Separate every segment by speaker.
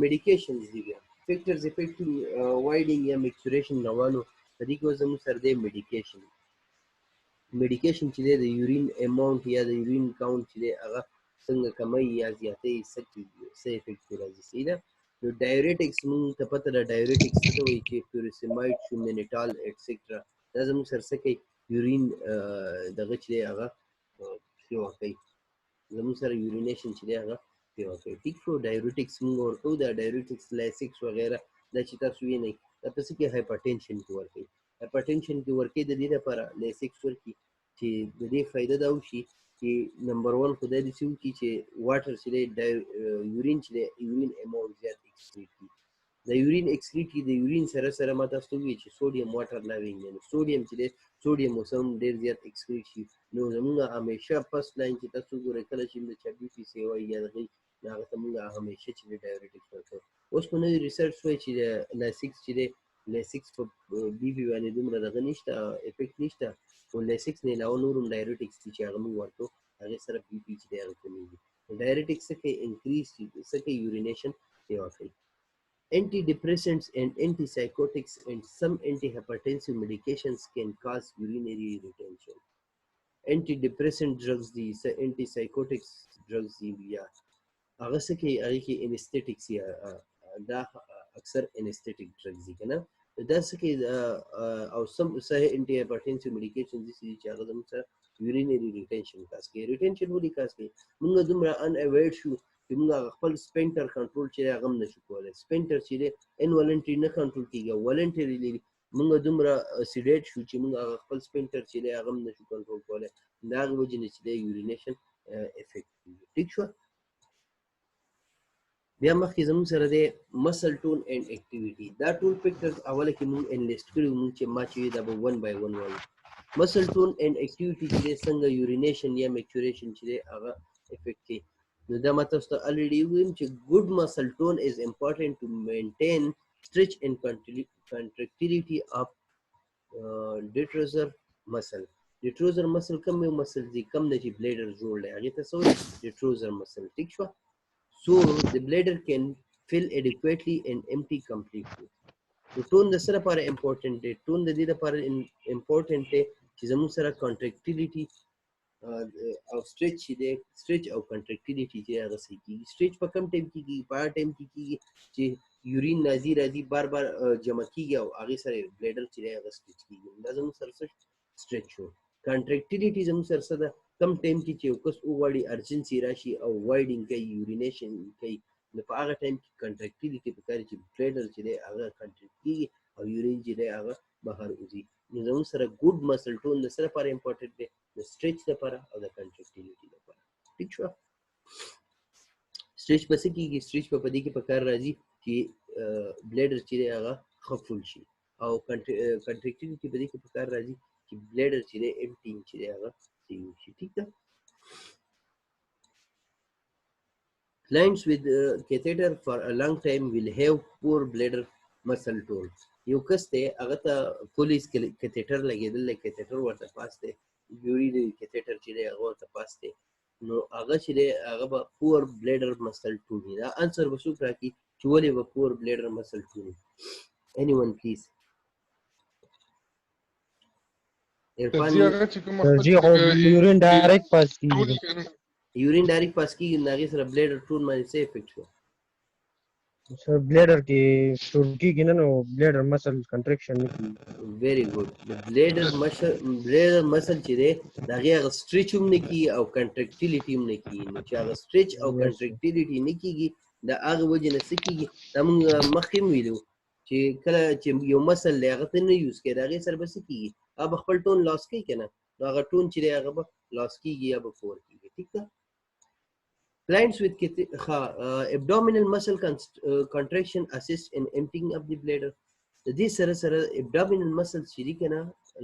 Speaker 1: medications دي بیا factors affecting widening یا micturation روانو په دې کې زموږ سره دی medication چې دی د یورین اماونت یا د یورین کاونت چې دی هغه څنګه کموي یا زیاتوي څه افیکټ پرې راځي صحیح ده نو ډایورټکس موږ ته پته ده ډایورټکس څه ته وایي چې فیوریسیمایډ شو مینیټال ایټسټرا دا زموږ سره څه کوي یورین دغه چې دی هغه پیوه کوي زموږ سره یورینیشن چې دی هغه پیوه کوي ټیک شو ډایورټکس موږ ورکوو دا ډایورټکس لایسکس وغیره دا چې تاسو وینئ دا په څه کې هایپرټینشن کې ورکوي هایپرټینشن کې ورکوي د دې لپاره لایسکس ورکوي چې د دې فایده دا وشي چې نمبر 1 خدای دې وکړي چې واټر چې دی یورین چې دی یورین اماونت زیات ایکسکریټ کړي د یورین ایکسکریټ کړي د یورین سره سره ما تاسو ته وویل چې سوډیم واټر لوینګ دی نو سوډیم چې دی سوډیم اوس هم ډېر زیات ایکسکریټ شي نو زموږ همیشه فرست لاین چې تاسو ګورئ کله چې د چا بي پي سی وایي یا دغه هغه ته موږ همیشه چې دی ډایورټکس ورکوو اوس په نوي ریسرچ وایي چې د لایسکس چې دی لایسکس په بي پي باندې دومره دغه نشته افیکټ نشته خو لایسکس نه علاوه نور هم ډایورټکس دي چې هغه موږ ورکوو هغې سره بي پي چې دی هغه کمیږي ډایورټکس څه کوي انکریز څه کوي یورینیشن پیوه کوي Antidepressants and antipsychotics and some antihypertensive medications can cause urinary retention. Antidepressant drugs دي antipsychotics drugs دي یا هغه څه کوي هغې کې انستیټکس یا دا اکثر انستیټک ډرګز دي که نه دا څه کوي او سم انټي هایپرټینسیو میډیکیشن دي چې هغه زموږ سره یورینري ریټینشن کاز کوي ریټینشن ولې کاز کوي موږ دومره ان اوایډ شو چې موږ خپل سپینټر کنټرول چې هغه هم نشو کولی سپینټر چې دی انوالنټري نه کنټرول کېږي والنټري موږ دومره سیډیټ شو چې موږ هغه خپل سپینټر چې دی هغه هم نشو کنټرول کولی د هغې وجې نه چې دی یورینیشن افیکټ کېږي ټیک شوه بیا مخکې زموږ سره دی مسل ټون اینډ اکټیویټي دا ټول فیکټرز اوله کې موږ انلیسټ کړي وو چې ما چې دا به 1 by 1 وایو مسل ټون اینډ اکټیویټي چې دی څنګه یورینیشن یا میکچوریشن چې دی هغه افیکټ کوي نو دا ما تاسو ته الریډي وویم چې ګډ مسل ټون از امپورټنټ ټو مینټین stretch and contractility of detrusor muscle detrusor muscle کوم یو مسل دی کوم د چې بلیډر جوړ دی هغې ته څه وایي detrusor muscle ټیک شوه So the bladder can fill adequately and empty completely. So tone د سره لپاره important دی tone د دې لپاره important دی چې زموږ سره contractility او stretch دی stretch او contractility چې هغه صحیح کېږي stretch په کم ټایم کې کېږي په هغه ټایم کې کېږي چې یورین راځي بار بار جمع کېږي او هغې سره بلیډر چې دی هغه stretch کېږي دا زموږ سره stretch شو contractility زموږ سره څه ده کم ټایم کې چې یو کس وغواړي ارجنسي راشي او وایډینګ کوي یورینیشن کوي نو په هغه ټایم کې کنټرکټیلیټي پکار چې بلیډر چې دی هغه کنټرکټ کېږي او یورین چې دی هغه بهر وځي نو زموږ سره ګوډ مسل ټون د څه لپاره امپورټنټ دی د سټریچ لپاره او د کنټرکټیلیټي لپاره ټیک شوه سټریچ په څه کېږي سټریچ په دې کې پکار راځي چې بلیډر چې دی هغه ښه فول شي او کنټرکټیلیټي په دې کې پکار راځي چې بلیډر چې دی امپټینګ چې دی هغه ٹھیک ہے clients with catheter for a long time will have poor bladder muscle tone یو کس ته هغه ته پولیس کیتیټر لګیدل کیتیټر ورته پاس دی یورینری کیتیټر چې دی هغه ورته پاس دی نو هغه چې دی هغه به پور بلیډر مسل ټون دا انسر به څوک راکړي چې ولې به پور بلیډر مسل ټون anyone please
Speaker 2: یورین ډایرکټ پاس کیږي
Speaker 1: یورین ډایرکټ پاس کیږي نو هغې سره بلیډر ټون باندې څه افیکټ شو
Speaker 2: سر بلیډر کې ټون کیږي نه نو بلیډر مسل کنټریکشن نه کیږي
Speaker 1: ویری ګډ د بلیډر مسل چې دی د هغې هغه سټریچ هم نه کیږي او کنټرکټیلیټي هم نه کیږي نو چې هغه سټریچ او کنټرکټیلیټي نه کیږي د هغې وجې نه څه کیږي دا موږ مخکې هم ویلو چې کله چې یو مسل دی هغه ته نه یوز کوي د هغې سره به څه کیږي هغه به خپل ټون لاس کوي که نه نو هغه ټون چې دی هغه به لاس کیږي یا به پور کیږي ټیک ده clients with abdominal muscle contraction assist in emptying of the bladder د دې سره سره abdominal muscles چې دي که نه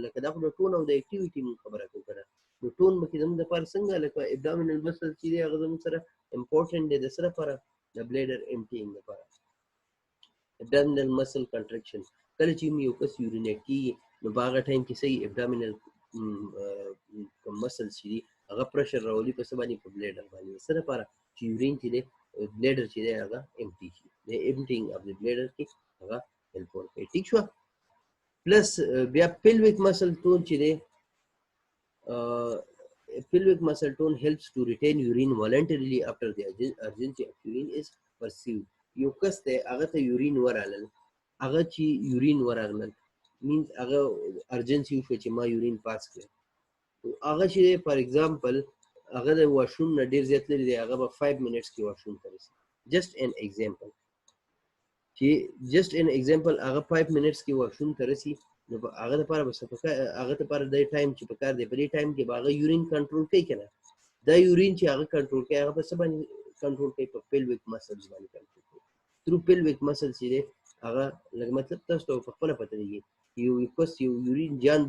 Speaker 1: لکه دا خو د ټون او د اکټیویټي موږ خبره کوو که نه نو ټون به کې زموږ دپاره څنګه لکه abdominal muscles چې دی هغه زموږ سره امپورټنټ دی د څه لپاره د بلیډر امپټینګ لپاره abdominal muscle contraction کله چې یو کس یورینیټ کېږي نو په هغه ټایم کې صحیح abdominal مسلز چې دي هغه پرشر راولي په څه باندې په بلیډر باندې څه لپاره چې یورین چې دی bladder چې دی هغه empty شي د emptying of the bladder کې هغه help ورکوي ټیک شو پلس بیا pelvic muscle tone چې دی pelvic muscle tone helps to retain urine voluntarily after the urgency of urine is perceived یو کس دی هغه ته یورین ورغلل هغه چې یورین ورغلل means هغه urgency وشو چې ما یورین پاس کړ هغه چې فار ایگزامپل هغه د واشروم نه ډیر زیات لري دی هغه به 5 منټس کې واشروم ته رسي جست ان ایگزامپل چې جست ان ایگزامپل هغه 5 منټس کې واشروم ته رسي نو هغه لپاره به هغه لپاره د ټایم چې په کار دی په دې ټایم کې به هغه یورین کنټرول کوي کنه دا یورین چې هغه کنټرول کوي هغه په څه باندې کنټرول کوي په pelvic muscles باندې کنټرول کوي through pelvic muscles چې دی هغه لکه مطلب تاسو ته په خپله پته لګي یو کس یو یورین جان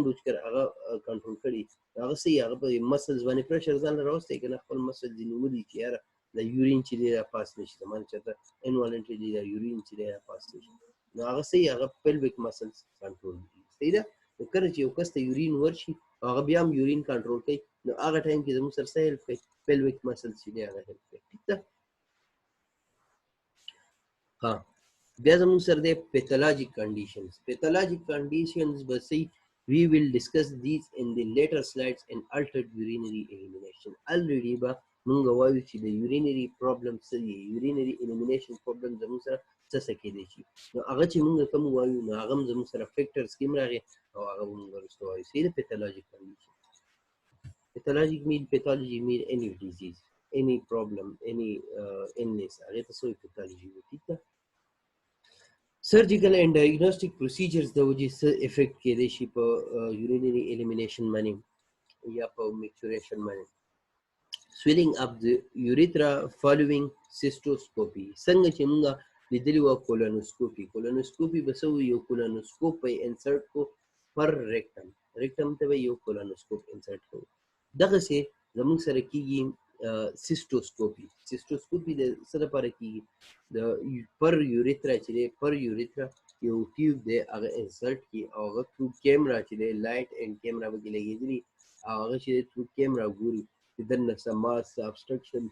Speaker 1: بوجھ کر هغه کنټرول کړي هغه سي هغه په مسلز باندې پرشر ځان راوستي کنه خپل مسلز نیولي چې یاره د یورین چې دی پاس نشي زمون چرته انوالنټري د یورین چې دی پاس نشي نو هغه سي هغه pelvic muscles کنټرول کوي صحیح ده نو کله چې یو کس ته یورین ورشي هغه بیا هم یورین کنټرول کوي نو هغه ټایم کې زموږ سره هیلپ کوي pelvic muscles چې دی هغه هیلپ کوي ٹھیک ده ها بیا زموږ سره د pathologic conditions به سي we will discuss these in the later slides in altered urinary elimination already ba مونږ وایو چې د urinary problem سره urinary elimination problem زموږ سره څه کېدای شي نو هغه چې مونږ کوم وایو نو هغه زموږ سره فیکټرز کې راغی او هغه مونږ ورسته وایو چې د pathologic condition pathology mean any disease any problem any illness هغه ته څه pathology وایي surgical and diagnostic procedures د وجې څه افیکټ کېدای شي په urinary elimination باندې یا په micturation باندې swelling of the urethra following cystoscopy څنګه چې موږ لیدلی و کولونوسکوپي به څه یو کولونوسکوپ په انسرټ کو پر ریکټم ته به یو کولونوسکوپ انسرټ کو دغسې زموږ سره کېږي سیسټوسکوپي د څه لپاره کېږي د پر یوریترا چې دی پر یوریترا یو ټیوب دی هغه انسرټ کړي او هغه تھرو کیمرا چې دی لایټ اینډ کیمرا پکې لګېدلي او هغه چې دی تھرو کیمرا ګوري چې دننه څه ماس څه ابسټرکشن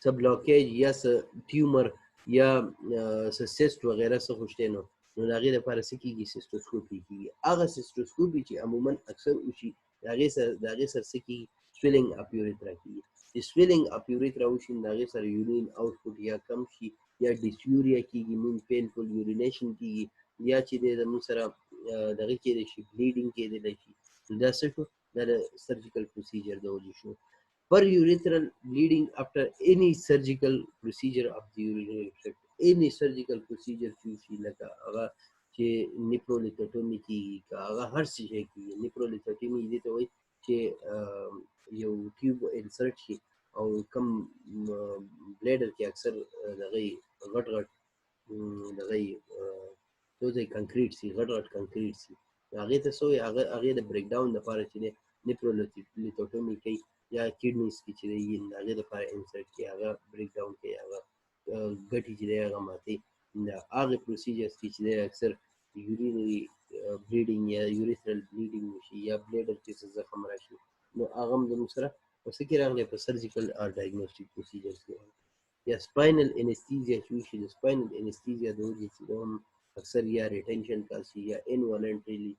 Speaker 1: څه بلاکیج یا څه ټیومر یا څه سیسټ وغیره څه خوشته نو د هغې لپاره څه کېږي سیسټوسکوپي کېږي هغه سیسټوسکوپي چې عموما اکثر وشي د هغې سره څه کېږي سویلنګ اپ یوریترا کېږي چې سویلنګ اپ یوریترا وشي نو د هغې سره یورین آوټپوټ یا کم شي یا ډیسیوریا کېږي مون پینفول یورینیشن کېږي یا چې دی زموږ سره دغه کېدی شي بلیډینګ کېدلی شي دا څه شو دا د سرجیکل پروسیجر د وجې شو per urethral bleeding after any surgical procedure of the urinary tract any surgical procedure چې لکه هغه چې نیپرولېکټومي کېږي که هغه هر څه شی کېږي نیپرولېکټومي دې ته وایي چې یو ټیوب انسرټ شي او کم بلیډر کې اکثر دغه غټ دغه دوی کنکریټ سي غټ کنکریټ سي هغې ته څه وایي هغې د بریک ډاون لپاره چې دی نیپرولېکټومي کوي یا کډنیز کې چې دی هغې لپاره انسرټ کې هغه بریک ډاون کوي هغه ګټې چې دی هغه ماتوي هغې پروسیجرز کې چې دی اکثر یورینري بلیډینګ یا یوریثرل بلیډینګ وشي یا بلیډر کې څه زخم راشي نو هغه هم زموږ سره په څه کې راغلی په سرجیکل او ډایګنوسټیک پروسیجرز کې یا سپاینل انستیزیا چې وشي د سپاینل انستیزیا د وجې چې هم اکثر یا ریټینشن کار شي یا انوالنټریلی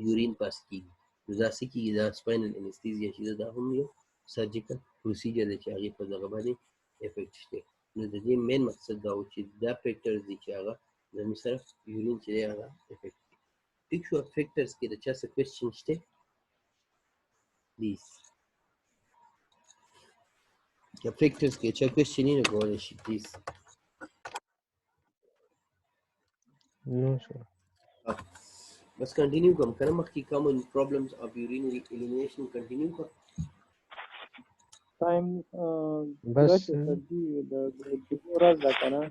Speaker 1: یورین پاس کېږي نو دا څه کېږي دا سپاینل انستیزیا چې دا هم یو سرجیکل پروسیجر دی چې هغې په دغه باندې افیکټ شته نو د دې مین مقصد دا و چې دا فیکټرز دي چې هغه زموږ سره یورین چې دی هغه افیکټ کوي ټیک شو فیکټرز کې د چا څه کوېسچن شته پلیز که فیکټرز کې چا کوېسچن وي نو کولی شي پلیز
Speaker 2: نو سر
Speaker 1: بس کنټینیو کوم که نه مخکې کامن پرابلمز اف یورینري الیمینیشن کنټینیو کوم
Speaker 3: ټایم
Speaker 2: بس
Speaker 3: ورځ ده که نه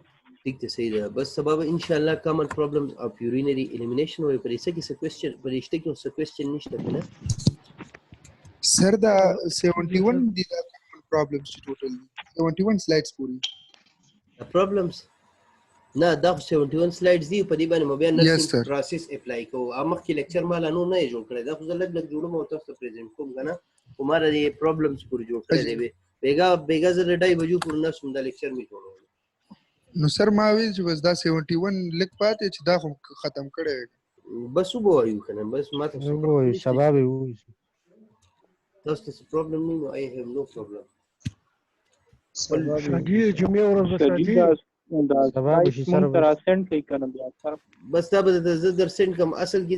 Speaker 1: ٹھیک ده صحیح ده بس سبا به انشاءالله کامن پرابلمز اف یورینري الیمینیشن وایي په دې څه کې څه کوېسچن په رشته کې څه کوېسچن نشته که نه
Speaker 4: Sir, the 71 these are common problems total. 71 slides puri.
Speaker 1: The problems نه دا 71 سلایډز دي په دې باندې مو بیا
Speaker 4: Yes,
Speaker 1: نرسنګ
Speaker 4: sir.
Speaker 1: پروسس اپلای کوو مخکې لیکچر مال نو نه جوړ کړی دا خو زه لږ جوړوم او تاسو ته پریزنټ کوم کنه خو ما د پرابلمز پور جوړ کړی دی بیګا زه د 2:30 بجو پورې نه شوم دا لیکچر می جوړول
Speaker 4: نو سر ما ویل چې بس دا 71 لیک پاتې چې دا خو ختم کړی
Speaker 1: بس وګورئ کنه بس ما ته
Speaker 2: وای سبا به وای
Speaker 1: تاسو ته پرابلم نه نو آی هاف نو پرابلم
Speaker 2: شادي جمعه ورځ شادي
Speaker 3: دا
Speaker 2: سبا به شي
Speaker 3: مونږ
Speaker 2: سره
Speaker 3: ته را سند کوي کنه بیا سره
Speaker 1: بس دا به زه در سند کوم اصل کې